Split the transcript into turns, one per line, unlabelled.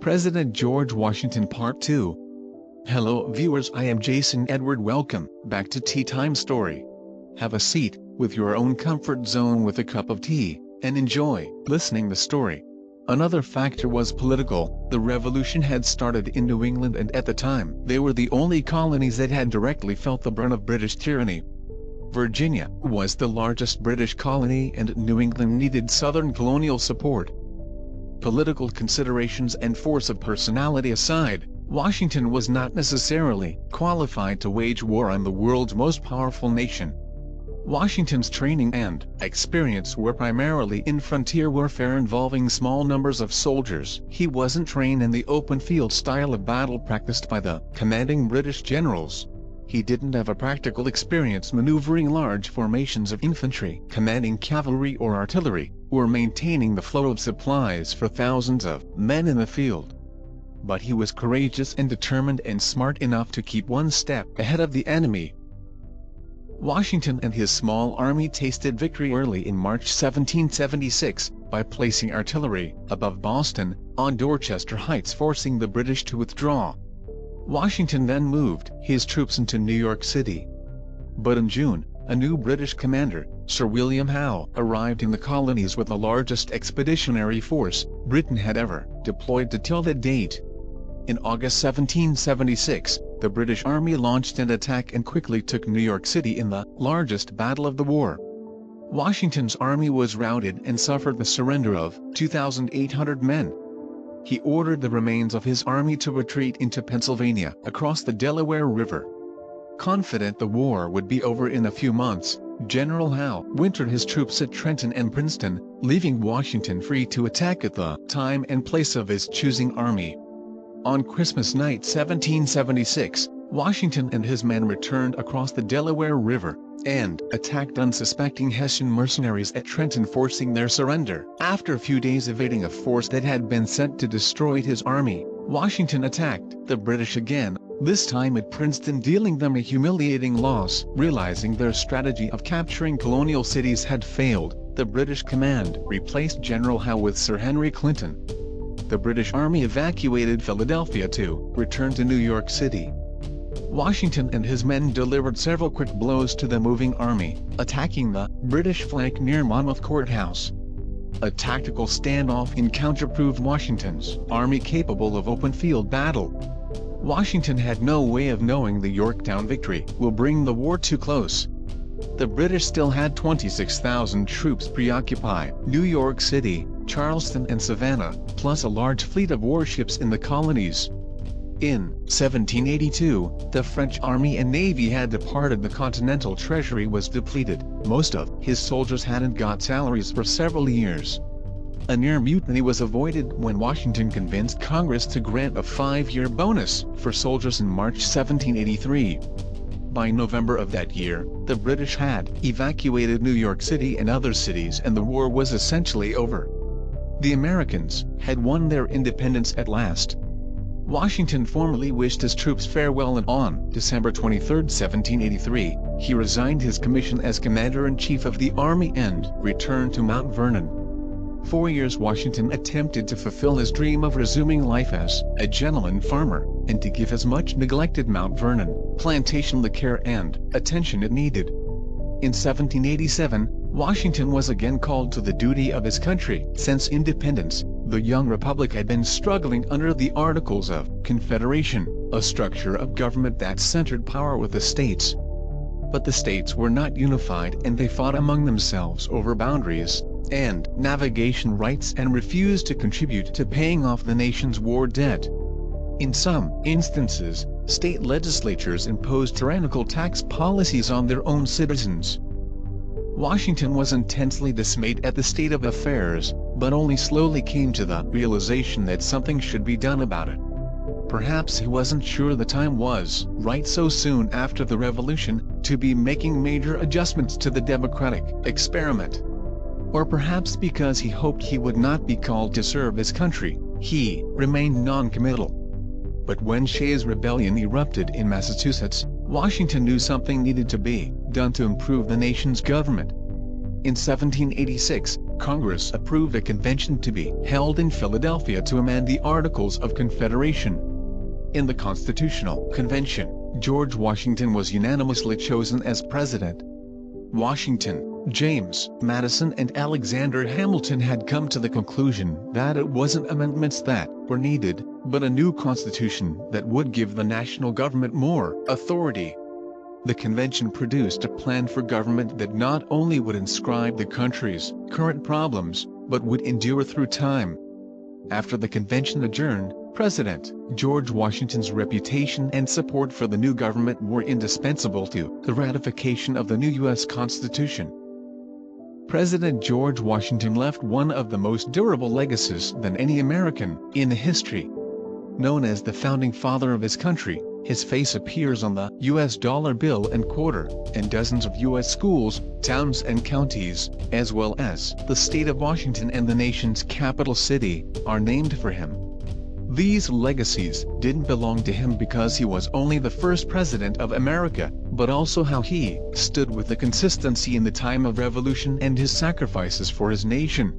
President George Washington Part 2. Hello viewers, I am Jason Edward. Welcome back to Tea Time Story. Have a seat, with your own comfort zone with a cup of tea, and enjoy listening the story. Another factor was political. The revolution had started in New England, and at the time they were the only colonies that had directly felt the brunt of British tyranny. Virginia was the largest British colony, and New England needed Southern colonial support. Political considerations and force of personality aside, Washington was not necessarily qualified to wage war on the world's most powerful nation. Washington's training and experience were primarily in frontier warfare involving small numbers of soldiers. He wasn't trained in the open field style of battle practiced by the commanding British generals. He didn't have a practical experience maneuvering large formations of infantry, commanding cavalry or artillery, or maintaining the flow of supplies for thousands of men in the field. But he was courageous and determined, and smart enough to keep one step ahead of the enemy. Washington and his small army tasted victory early in March 1776, by placing artillery above Boston, on Dorchester Heights, forcing the British to withdraw. Washington then moved his troops into New York City. But in June, a new British commander, Sir William Howe, arrived in the colonies with the largest expeditionary force Britain had ever deployed till that date. In August 1776, the British Army launched an attack and quickly took New York City in the largest battle of the war. Washington's army was routed and suffered the surrender of 2,800 men. He ordered the remains of his army to retreat into Pennsylvania across the Delaware River. Confident the war would be over in a few months, General Howe wintered his troops at Trenton and Princeton, leaving Washington free to attack at the time and place of his choosing army. On Christmas night 1776, Washington and his men returned across the Delaware River, and attacked unsuspecting Hessian mercenaries at Trenton, forcing their surrender. After a few days evading a force that had been sent to destroy his army, Washington attacked the British again, this time at Princeton, dealing them a humiliating loss. Realizing their strategy of capturing colonial cities had failed, the British command replaced General Howe with Sir Henry Clinton. The British Army evacuated Philadelphia to return to New York City. Washington and his men delivered several quick blows to the moving army, attacking the British flank near Monmouth Courthouse. A tactical standoff encounter proved Washington's army capable of open field battle. Washington had no way of knowing the Yorktown victory will bring the war too close. The British still had 26,000 troops preoccupy New York City, Charleston and Savannah, plus a large fleet of warships in the colonies. In 1782, the French army and navy had departed. The continental treasury was depleted. Most of his soldiers hadn't got salaries for several years. A near mutiny was avoided when Washington convinced Congress to grant a 5-year bonus for soldiers in March 1783. By November of that year, the British had evacuated New York City and other cities, and the war was essentially over. The Americans had won their independence at last. Washington formally wished his troops farewell, and on December 23, 1783, he resigned his commission as Commander-in-Chief of the Army and returned to Mount Vernon. 4 years Washington attempted to fulfill his dream of resuming life as a gentleman farmer, and to give his much-neglected Mount Vernon plantation the care and attention it needed. In 1787, Washington was again called to the duty of his country. Since independence, the young republic had been struggling under the Articles of Confederation, a structure of government that centered power with the states. But the states were not unified, and they fought among themselves over boundaries and navigation rights, and refused to contribute to paying off the nation's war debt. In some instances, state legislatures imposed tyrannical tax policies on their own citizens. Washington was intensely dismayed at the state of affairs, but only slowly came to the realization that something should be done about it. Perhaps he wasn't sure the time was right so soon after the Revolution to be making major adjustments to the democratic experiment. Or perhaps because he hoped he would not be called to serve his country, he remained non-committal. But when Shays' Rebellion erupted in Massachusetts, Washington knew something needed to be done to improve the nation's government. In 1786, Congress approved a convention to be held in Philadelphia to amend the Articles of Confederation. In the Constitutional Convention, George Washington was unanimously chosen as president. Washington, James Madison and Alexander Hamilton had come to the conclusion that it wasn't amendments that were needed, but a new constitution that would give the national government more authority. The convention produced a plan for government that not only would inscribe the country's current problems, but would endure through time. After the convention adjourned, President George Washington's reputation and support for the new government were indispensable to the ratification of the new U.S. Constitution. President George Washington left one of the most durable legacies than any American in history. Known as the founding father of his country, his face appears on the U.S. dollar bill and quarter, and dozens of U.S. schools, towns and counties, as well as the state of Washington and the nation's capital city, are named for him. These legacies didn't belong to him because he was only the first president of America, but also how he stood with the consistency in the time of revolution and his sacrifices for his nation.